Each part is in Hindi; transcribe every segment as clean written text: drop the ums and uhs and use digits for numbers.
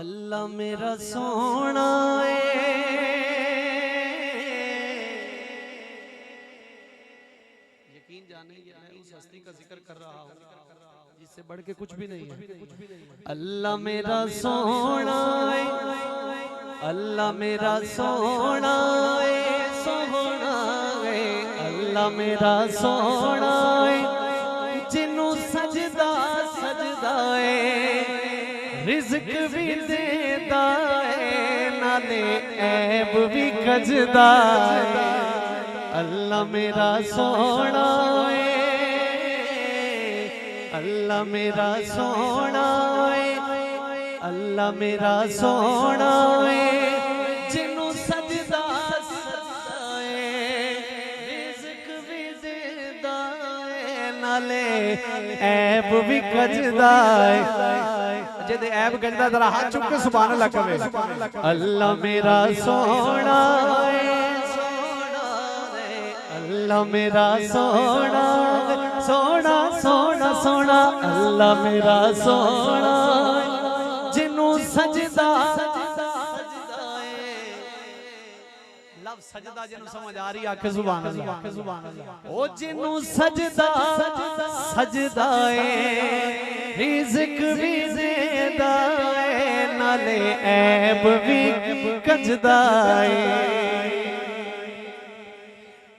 अल्लाह मेरा सोना है। यकीन जाने कि मैं उस हस्ती का जिक्र कर रहा हूँ जिससे बढ़ के कुछ भी नहीं है। अल्लाह मेरा सोना है, अल्लाह मेरा सोना है, सोना है। अल्लाह मेरा सोना है, जिन्नू सजदा सजदा है, रिज़्क भी देता है, नाले ऐब भी कजदा है। अल्लाह मेरा सोना है, अल्लाह मेरा सोना है, अल्लाह मेरा सोना है, जिन्नू सजदा सजदा है, रिज़्क भी देता है, नाले ऐब भी कजदा है। जिदे ऐब गजदा जरा हाथ चुक के सुभान अल्लाह कहे। अल्लाह मेरा सोना है, सोना है। अल्लाह मेरा सोना, सोना सोना सोना। अल्लाह मेरा सोना, जिन्नू सजदा सजदा है। लफ्ज़ सजदा जिन्नू समझ आ रही आखे सुभान अल्लाह, सुभान अल्लाह। ओ जिन्नू सजदा सजदा है, रिज़्क भी देता है, नाले ऐब भी कजदा है।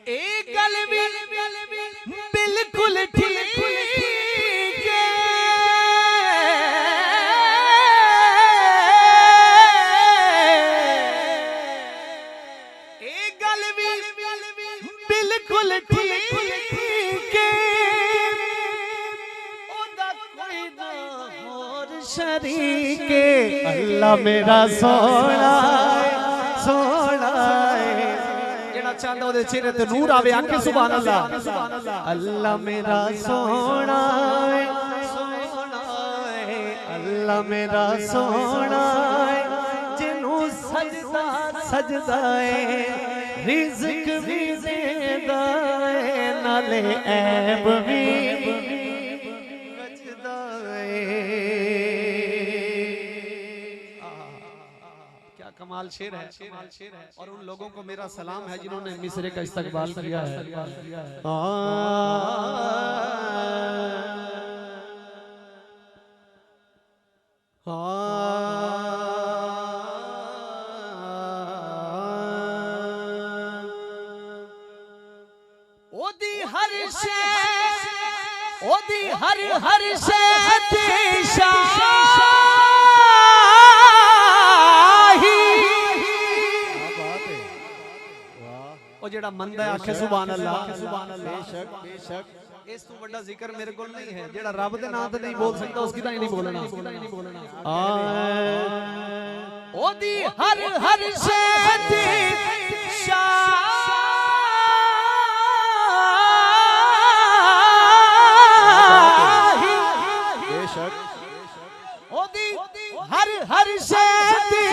एक गल भी बिल्कुल ठीक है, एक गल भी बिल्कुल ठीक है, शरीके। अल्लाह मेरा सोना है, सोना है। जेड़ा चाहता ओदे चेहरे ते नूर आवे आके सुभान अल्लाह। अल्लाह मेरा सोना है, सोना है। अल्लाह मेरा सोना है, जिन्नू सजदा सजदा है, रिज़्क भी देता है, नाले ऐब भी कजदा है। कमाल शेर है, कमाल शेर है। और उन लोगों को मेरा सलाम है जिन्होंने मिस्र का इस्तकबाल किया है। ओदी हर शे, ओदी हर हर शे देशा जेड़ा मंदा आखे सुभान अल्लाह, सुभान अल्लाह। बेशक बेशक इस तो बड़ा जिक्र मेरे को नहीं है। जेड़ा रब दे नाम ते नहीं बोल सकता उसकी ताई नहीं बोलना। ओदी हर हर शे दी शाही, बेशक ओदी हर हर शे दी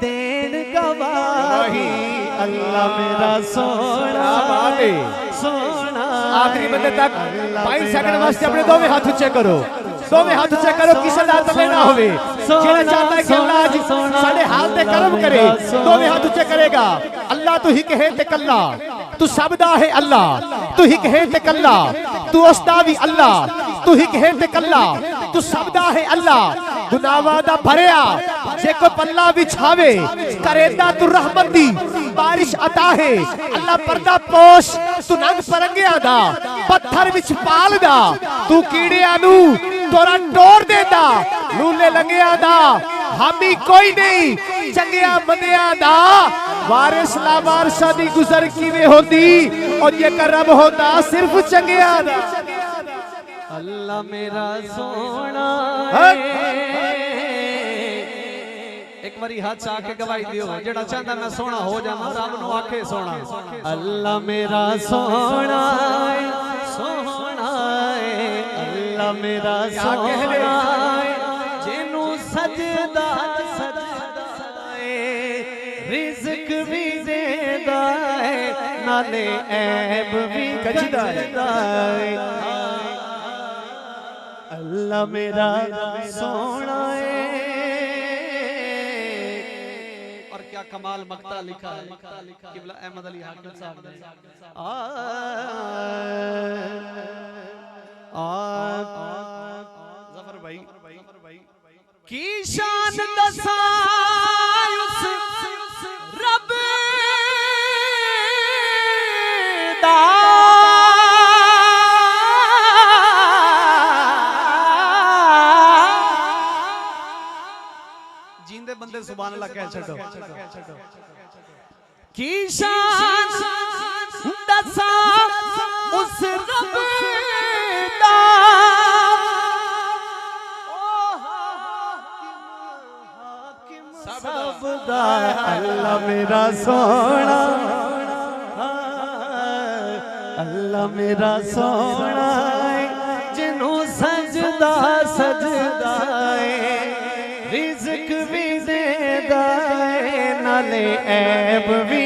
देन गवाही। अल्लाह मेरा सोना है, सोना। आखिरी बंदे तक 5 सेकंड वास्ते अपने दोवें हाथ ऊंचे करो, दोवें हाथ ऊंचे करो, किसी दा तले ना होवे। जेड़ा चाहता है कि अल्लाह आज साडे हाल ते करम करे, दोवें हाथ ऊंचे करेगा। अल्लाह तू ही कहे ते कल्ला, तू सबदा है अल्लाह, तू ही कहे ते कल्ला, तू उसदा भी अल्लाह, तू ही कहे ते कल्ला, तू सबदा है अल्लाह। गुनावा दा भरिया जे को पल्ला बिछावे, करेदा तू रहमत दी बारिश अता है। अल्लाह पर्दा पोश तू नंग परंगिया दा, पत्थर विच पाल दा, तू कीड़िया नू तोरा टोर देदा, लूले लंगिया दा हामी कोई नहीं, चंगिया मंदिया दा वारिस लावारसा दी गुजर किवें होंदी, और ये करम होता सिर्फ चंगिया दा। अल्लाह मेरा सोना है। एक बारी हाथ चा के गवाही दियो, जेड़ा चाहता मैं सोना हो जावां रब नू आखे सोना। अल्लाह मेरा सोना है, सोना है। अल्लाह मेरा सोना है, जिन्नू सजदा सजदा है, रिज़्क भी देता है, नाले ऐब भी कजदा है। अल्लाह मेरा सोना है। और क्या कमाल मक्ता लिखा है किबला अहमद अली हाकिम साहब ने। जफर भाई की शान दसाई उस रब दा जींदे बंदे सुभान अल्लाह कह छड़ो। की शान दसा उस रब दा सबदा। अल्लाह मेरा सोना, अल्लाह मेरा सोना जिन्हों सजदा सजदा है। रिज़्क भी देदा है नाले ऐब भी